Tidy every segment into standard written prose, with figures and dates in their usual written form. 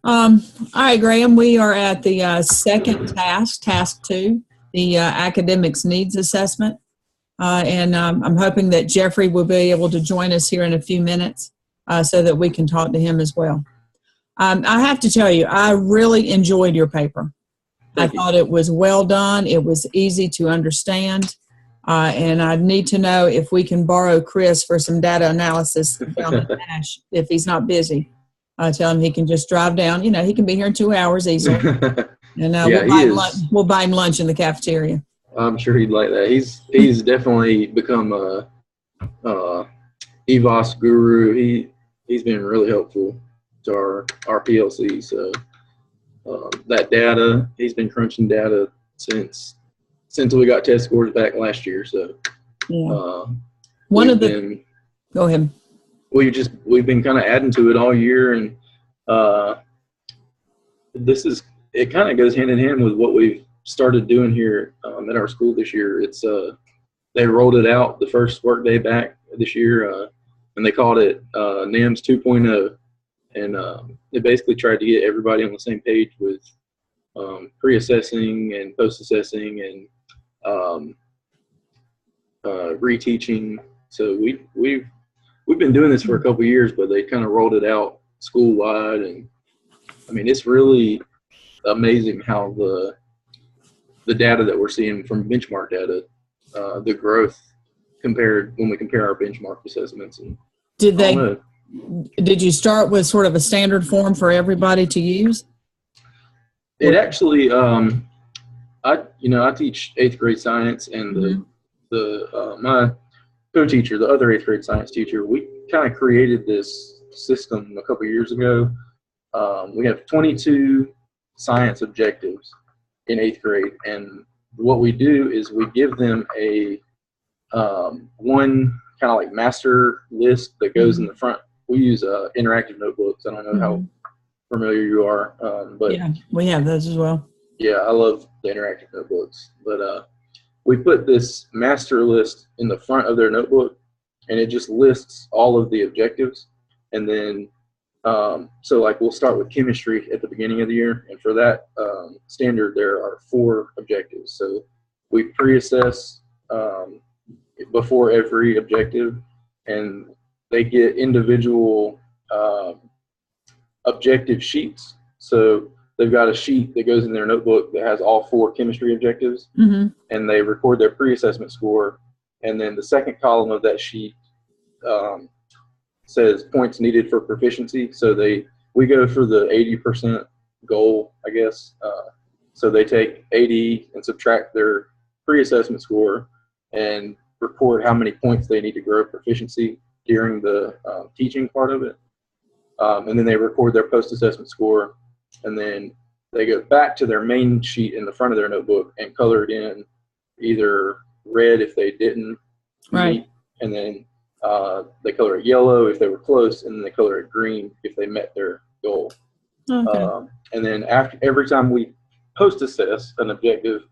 All right, Graham, we are at the second task 2, the academics needs assessment. And I'm hoping that Jeffrey will be able to join us here in a few minutes so that we can talk to him as well. I have to tell you, I really enjoyed your paper. I thought it was well done. It was easy to understand. And I need to know if we can borrow Chris for some data analysis down at Nash if he's not busy. Tell him he can just drive down. You know, he can be here in 2 hours easily. And we'll buy him lunch in the cafeteria. I'm sure he'd like that. He's definitely become a EVOS guru. He's been really helpful to our PLC. So that data, he's been crunching data since we got test scores back last year. So yeah. Go ahead. We've been kind of adding to it all year, and it kind of goes hand in hand with what we've started doing here at our school this year. It's they rolled it out the first workday back this year, and they called it NAMS 2.0, and they basically tried to get everybody on the same page with pre-assessing and post-assessing and reteaching. So we've been doing this for a couple of years, but they kind of rolled it out school-wide, and I mean, it's really amazing how the data that we're seeing from benchmark data, the growth when we compare our benchmark assessments. And did you start with sort of a standard form for everybody to use? It actually, I teach 8th grade science, and my co-teacher, the other 8th grade science teacher, we kind of created this system a couple years ago. We have 22 science objectives in 8th grade, and what we do is we give them a one kind of like master list that goes in the front. We use interactive notebooks. I don't know how familiar you are, but yeah, we have those as well. Yeah, I love the interactive notebooks, but we put this master list in the front of their notebook, and it just lists all of the objectives. And then, so like we'll start with chemistry at the beginning of the year, and for that standard, there are 4 objectives. So we pre-assess before every objective, and they get individual objective sheets. So they've got a sheet that goes in their notebook that has all 4 chemistry objectives, and they record their pre-assessment score. And then the second column of that sheet says points needed for proficiency. So we go for the 80% goal, I guess. So they take 80 and subtract their pre-assessment score and record how many points they need to grow proficiency during the teaching part of it. And then they record their post-assessment score, and then they go back to their main sheet in the front of their notebook and color it in either red if they didn't meet, and then they color it yellow if they were close, and then they color it green if they met their goal. Okay. And then every time we post-assess an objective,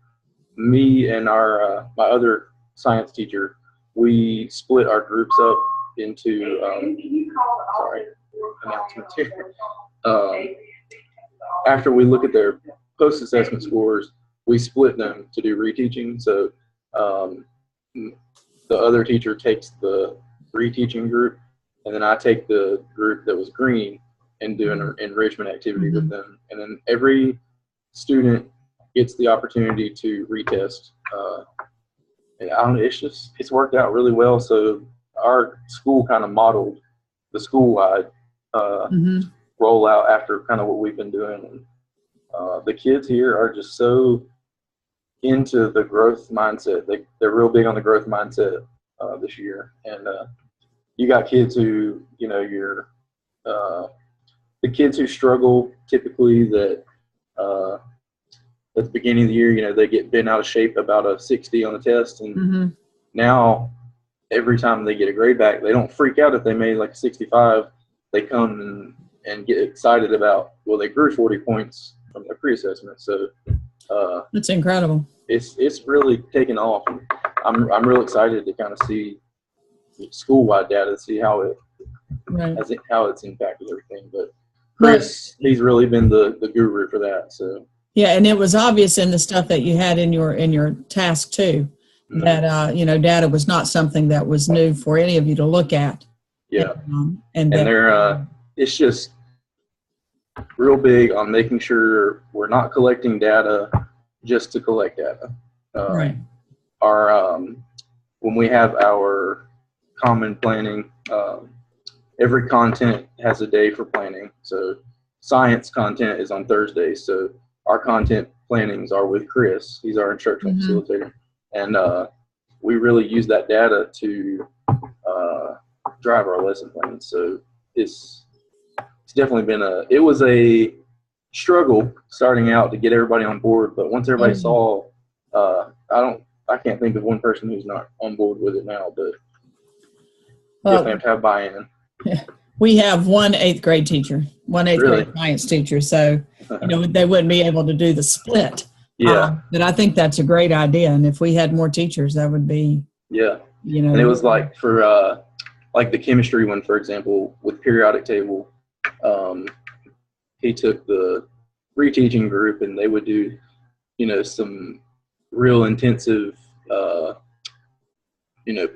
me and my other science teacher, we split our groups up into announcements here. After we look at their post-assessment scores, we split them to do reteaching. So the other teacher takes the reteaching group, and then I take the group that was green and do an enrichment activity with them. And then every student gets the opportunity to retest. And I don't know, it's worked out really well. So our school kind of modeled the school-wide rollout after kind of what we've been doing. And the kids here are just so into the growth mindset. They're real big on the growth mindset this year. And you got kids who, the kids who struggle typically that at the beginning of the year, they get bent out of shape about a 60 on the test. And now every time they get a grade back, they don't freak out if they made like 65. They come and get excited about, well, they grew 40 points from their pre-assessment. So that's incredible. It's really taken off. And I'm real excited to kind of see school-wide data, see how it's impacted everything. But Chris, he's really been the guru for that. So yeah, and it was obvious in the stuff that you had in your task too, that data was not something that was new for any of you to look at. Yeah, and they're it's just real big on making sure we're not collecting data just to collect data. Right. Our when we have our common planning, every content has a day for planning. So science content is on Thursdays. So our content plannings are with Chris. He's our instructional facilitator, and we really use that data to drive our lesson plans. So it's definitely been it was a struggle starting out to get everybody on board, but once everybody saw, I can't think of one person who's not on board with it now, but definitely have to have buy-in. We have one 8th grade teacher, Really? grade science teacher, so they wouldn't be able to do the split. Yeah. But I think that's a great idea, and if we had more teachers, that would be. Yeah. And it was like for like the chemistry one, for example, with periodic table. He took the reteaching group, and they would do, some real intensive,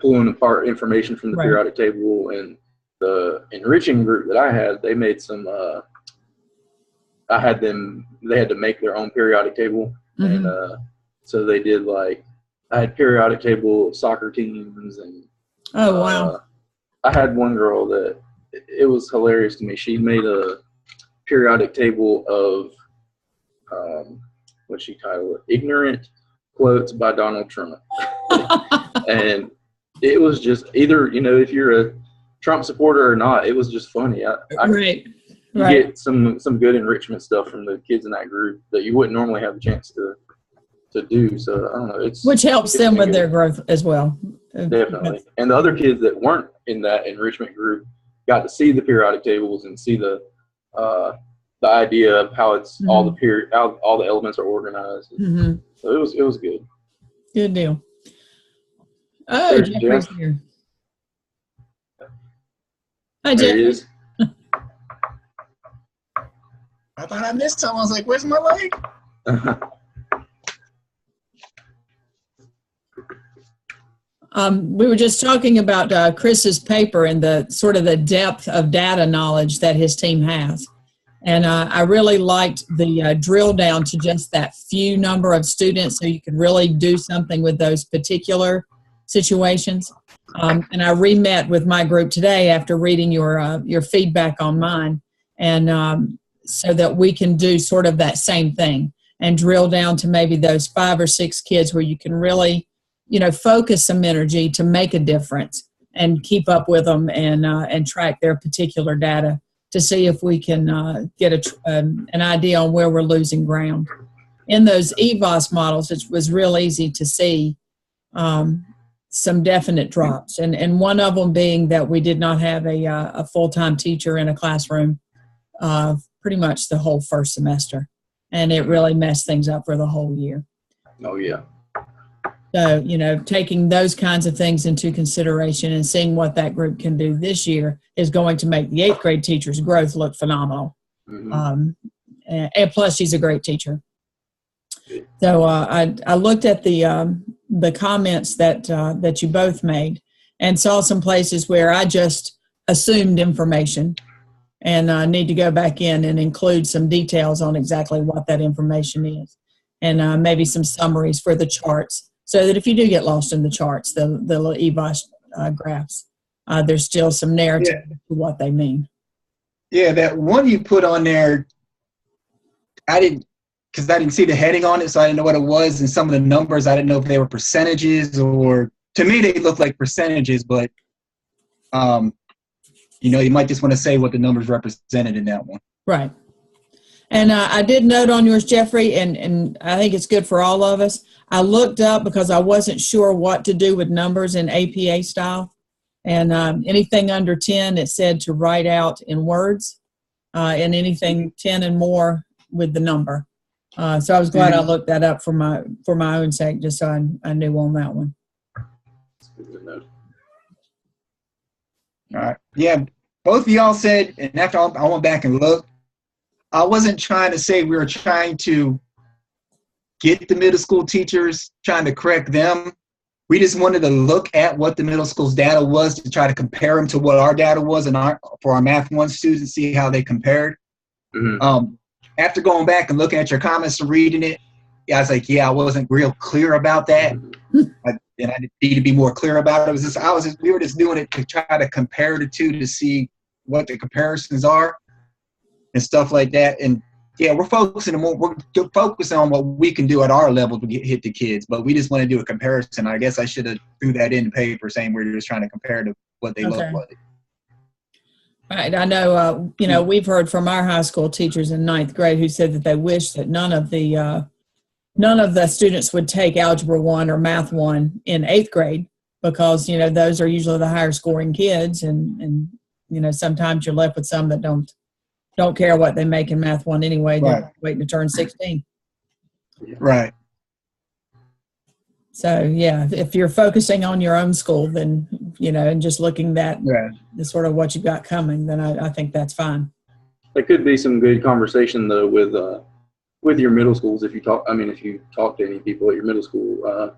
pulling apart information from the periodic table. And the enriching group that I had, they made some. They had to make their own periodic table, and so they did I had periodic table of soccer teams, and oh wow. I had one girl that it was hilarious to me. She made a periodic table of what's she titled it? Ignorant quotes by Donald Trump. And it was just either, if you're a Trump supporter or not, it was just funny. Right. You get some good enrichment stuff from the kids in that group that you wouldn't normally have the chance to do. So I don't know. Which helps them with their growth as well. Definitely. And the other kids that weren't in that enrichment group got to see the periodic tables and see the idea of how it's all the elements are organized. So it was good. Good deal. Oh, Jeffrey's here. Hi, Jeff. There he is. I thought I missed something. I was like, "Where's my leg?" We were just talking about Chris's paper and the sort of the depth of data knowledge that his team has. And I really liked the drill down to just that few number of students so you could really do something with those particular situations. And I re-met with my group today after reading your feedback on mine, and so that we can do sort of that same thing and drill down to maybe those 5 or 6 kids where you can really focus some energy to make a difference and keep up with them and track their particular data to see if we can get an idea on where we're losing ground. In those EVOS models, it was real easy to see some definite drops, and one of them being that we did not have a full-time teacher in a classroom pretty much the whole first semester, and it really messed things up for the whole year. Oh, yeah. So, taking those kinds of things into consideration and seeing what that group can do this year is going to make the 8th grade teacher's growth look phenomenal. And plus, she's a great teacher. So I looked at the comments that you both made and saw some places where I just assumed information and need to go back in and include some details on exactly what that information is, and maybe some summaries for the charts, so that if you do get lost in the charts, the little EVOS graphs, there's still some narrative to what they mean. Yeah, that one you put on there, because I didn't see the heading on it, so I didn't know what it was, and some of the numbers, I didn't know if they were percentages, or to me they look like percentages, but you might just want to say what the numbers represented in that one. Right. And I did note on yours, Jeffrey, and I think it's good for all of us. I looked up because I wasn't sure what to do with numbers in APA style. And anything under 10, it said to write out in words, and anything 10 and more with the number. So I was glad I looked that up for my own sake, just so I knew on that one. All right. Yeah, both of y'all said, and after I went back and looked, I wasn't trying to say we were trying to get the middle school teachers, trying to correct them. We just wanted to look at what the middle school's data was to try to compare them to what our data was and for our Math 1 students, see how they compared. Mm-hmm. After going back and looking at your comments and reading it, I was like, yeah, I wasn't real clear about that. And I need to be more clear about it. We were just doing it to try to compare the two to see what the comparisons are and stuff like that. And yeah, we're focusing on what we can do at our level to hit the kids, but we just want to do a comparison. I guess I should have threw that in the paper saying we're just trying to compare to what they look like. Right. I know, we've heard from our high school teachers in 9th grade who said that they wish that none of the students would take Algebra 1 or Math 1 in 8th grade because, those are usually the higher scoring kids. And sometimes you're left with some that don't care what they make in Math 1 anyway. They're waiting to turn 16. Right. So, yeah, if you're focusing on your own school, then, and just looking at the sort of what you've got coming, then I think that's fine. There could be some good conversation, though, with your middle schools if you talk to any people at your middle school.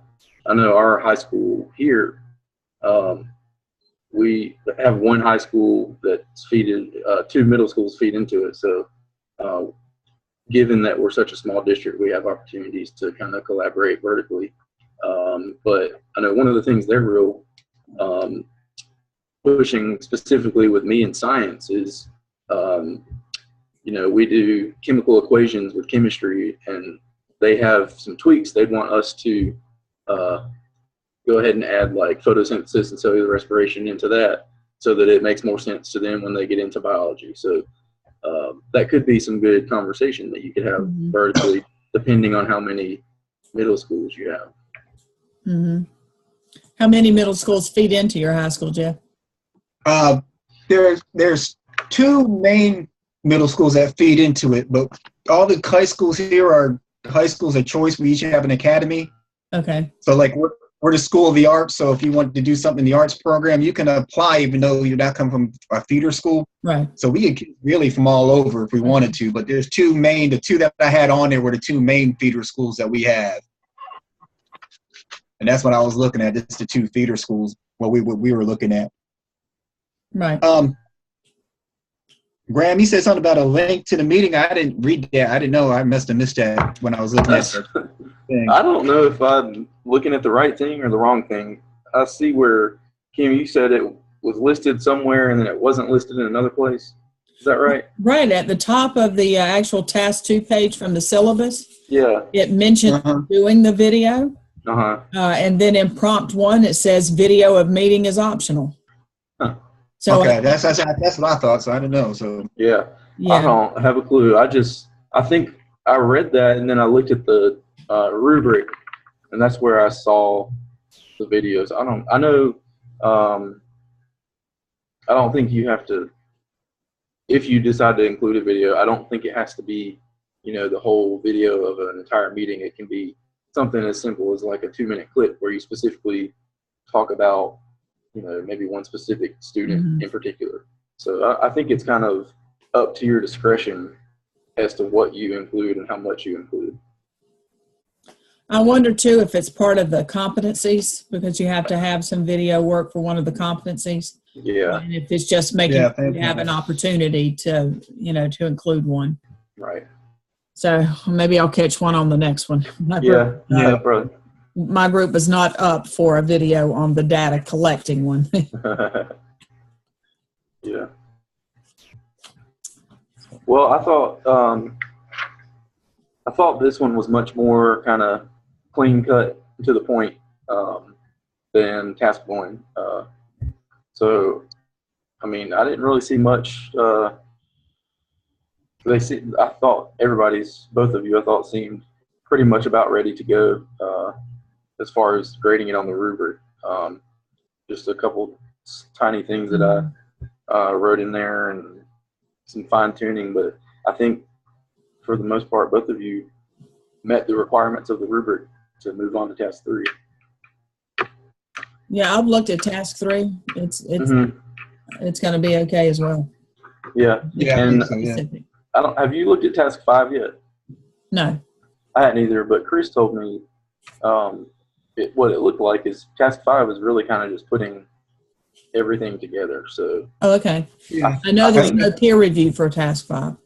I know our high school here, we have one high school that's two middle schools feed into it. So given that we're such a small district, we have opportunities to kind of collaborate vertically. But I know one of the things they're real pushing specifically with me in science is, we do chemical equations with chemistry, and they have some tweaks they'd want us to go ahead and add like photosynthesis and cellular respiration into that so that it makes more sense to them when they get into biology. So that could be some good conversation that you could have vertically, depending on how many middle schools you have. Mm-hmm. How many middle schools feed into your high school, Jeff? There's two main middle schools that feed into it, but all the high schools here are high schools of choice. We each have an academy. Okay. So like we're the School of the Arts, so if you want to do something in the arts program, you can apply even though you're not coming from a feeder school. Right. So we get really from all over if we wanted to, but there's the two that I had on there were the two main feeder schools that we have. And that's what I was looking at, just the two feeder schools, what we were looking at. Right. Graham, you said something about a link to the meeting. I didn't read that. I didn't know. I must have missed that when I was looking at the thing. I don't know if I'm looking at the right thing or the wrong thing. I see where, Kim, you said it was listed somewhere and then it wasn't listed in another place. Is that right? Right. At the top of the actual Task 2 page from the syllabus, it mentioned doing the video. And then in Prompt 1, it says video of meeting is optional. So okay, that's what I thought. So I didn't know. So yeah, I don't have a clue. I think I read that and then I looked at the rubric, and that's where I saw the videos. I don't think you have to. If you decide to include a video, I don't think it has to be, the whole video of an entire meeting. It can be something as simple as like a 2-minute clip where you specifically talk about, maybe one specific student in particular. So I think it's kind of up to your discretion as to what you include and how much you include. I wonder too if it's part of the competencies, because you have to have some video work for one of the competencies. Yeah. And if it's just making you have an opportunity to, to include one. Right. So maybe I'll catch one on the next one. Probably. My group is not up for a video on the data collecting one. Yeah. Well, I thought this one was much more kind of clean cut to the point than Task 1. So, I mean, I didn't really see much. I thought both of you, seemed pretty much about ready to go. As far as grading it on the rubric, just a couple tiny things that I wrote in there and some fine tuning, but I think for the most part, both of you met the requirements of the rubric to move on to Task 3. Yeah, I've looked at Task 3. It's going to be okay as well. Yeah, and I don't. Have you looked at task 5 yet? No. I hadn't either, but Chris told me what it looked like is task 5 is really kind of just putting everything together. So. Oh, okay. Yeah. I know there's no peer review for task 5.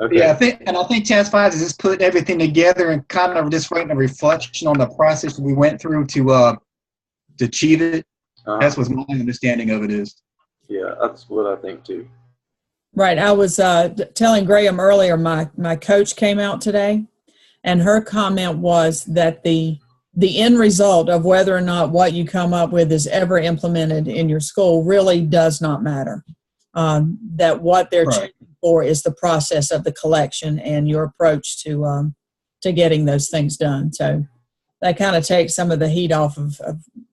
Okay. Yeah, I think task 5 is just putting everything together and kind of just writing a reflection on the process we went through to achieve it. That's what my understanding of it is. Yeah, that's what I think too. Right. I was telling Graham earlier, my coach came out today, and her comment was that the end result of whether or not what you come up with is ever implemented in your school really does not matter. That what they're checking for is the process of the collection and your approach to getting those things done. So that kind of takes some of the heat off of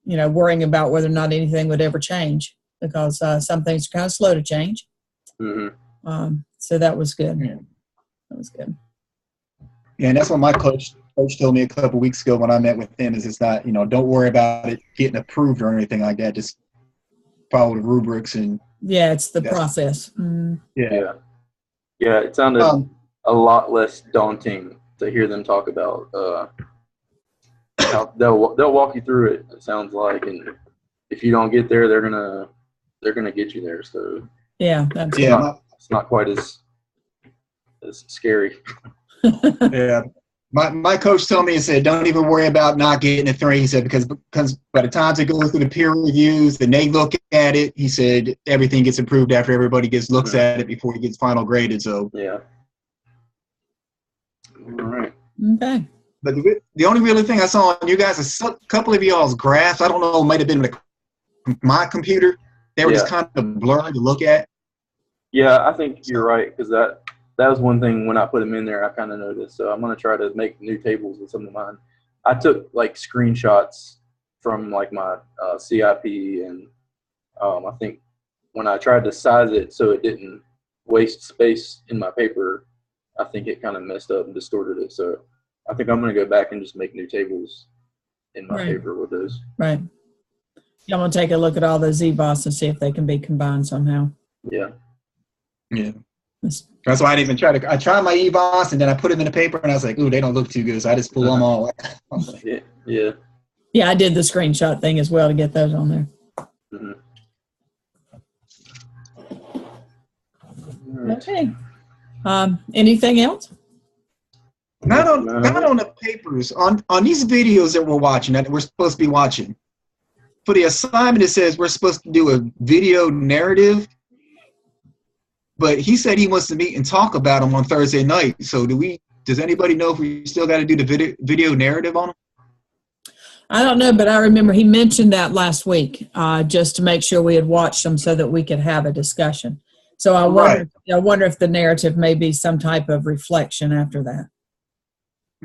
worrying about whether or not anything would ever change, because some things are kind of slow to change. Mm-hmm. So that was good. Yeah. That was good. Yeah, and that's what my coach told me a couple weeks ago when I met with him, is it's not, don't worry about it getting approved or anything like that. Just follow the rubrics and. Yeah, it's the process. Yeah. Yeah, it sounded a lot less daunting to hear them talk about. How they'll walk you through it. It sounds like, and if you don't get there, they're gonna get you there. So yeah, it's not quite as scary. Yeah. My coach told me, he said, don't even worry about not getting a 3. He said, because by the time it goes through the peer reviews and they look at it, he said, everything gets approved after everybody looks at it before it gets final graded. So yeah. All right. Okay. But the only really thing I saw on you guys is a couple of y'all's graphs. I don't know, it might have been my computer. They were just kind of blurry to look at. Yeah, I think you're right, because that was one thing when I put them in there I kind of noticed. So I'm going to try to make new tables with some of mine. I took like screenshots from like my CIP, and I think when I tried to size it so it didn't waste space in my paper, I think it kind of messed up and distorted it. So I think I'm going to go back and just make new tables in my paper with those. Right. Yeah, I'm going to take a look at all those EBOS and see if they can be combined somehow. Yeah. Yeah. That's why I didn't even try I tried my EBOS and then I put them in the paper and I was like, ooh, they don't look too good. So I just pulled them all out. Yeah. Yeah, I did the screenshot thing as well to get those on there. Mm-hmm. Right. Okay. Anything else? Not on the papers. On these videos that we're watching, that we're supposed to be watching. For the assignment, it says we're supposed to do a video narrative. But he said he wants to meet and talk about them on Thursday night. So does anybody know if we still got to do the video narrative on them? I don't know, but I remember he mentioned that last week, just to make sure we had watched them so that we could have a discussion. So I wonder if the narrative may be some type of reflection after that.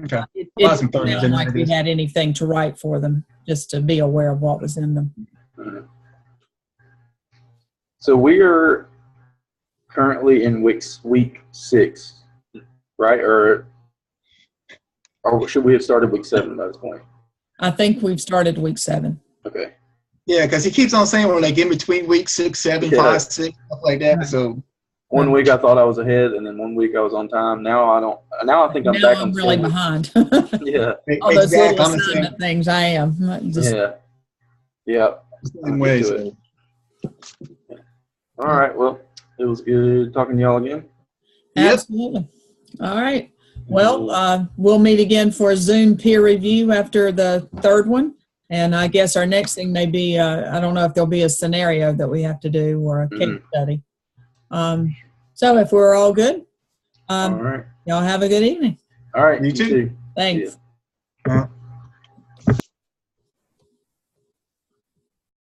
Okay. It didn't sound like we had anything to write for them, just to be aware of what was in them. Mm-hmm. So we are currently in week 6, right? Or should we have started week 7 by this point? I think we've started week 7. Okay. Yeah, because he keeps on saying we're like in between week 6, 7, 5, 6, stuff like that. So one week I thought I was ahead, and then one week I was on time. Now I don't. Now I think I'm back on. I'm really behind. Yeah. All those little assignment things, I am. Yeah. Same way. So. All right. Well, it was good talking to y'all again. Absolutely. All right. Well, we'll meet again for a Zoom peer review after the 3rd one. And I guess our next thing may be, I don't know if there'll be a scenario that we have to do or a case study. So if we're all good, all right. Y'all have a good evening. All right. You too. Thanks. Yeah.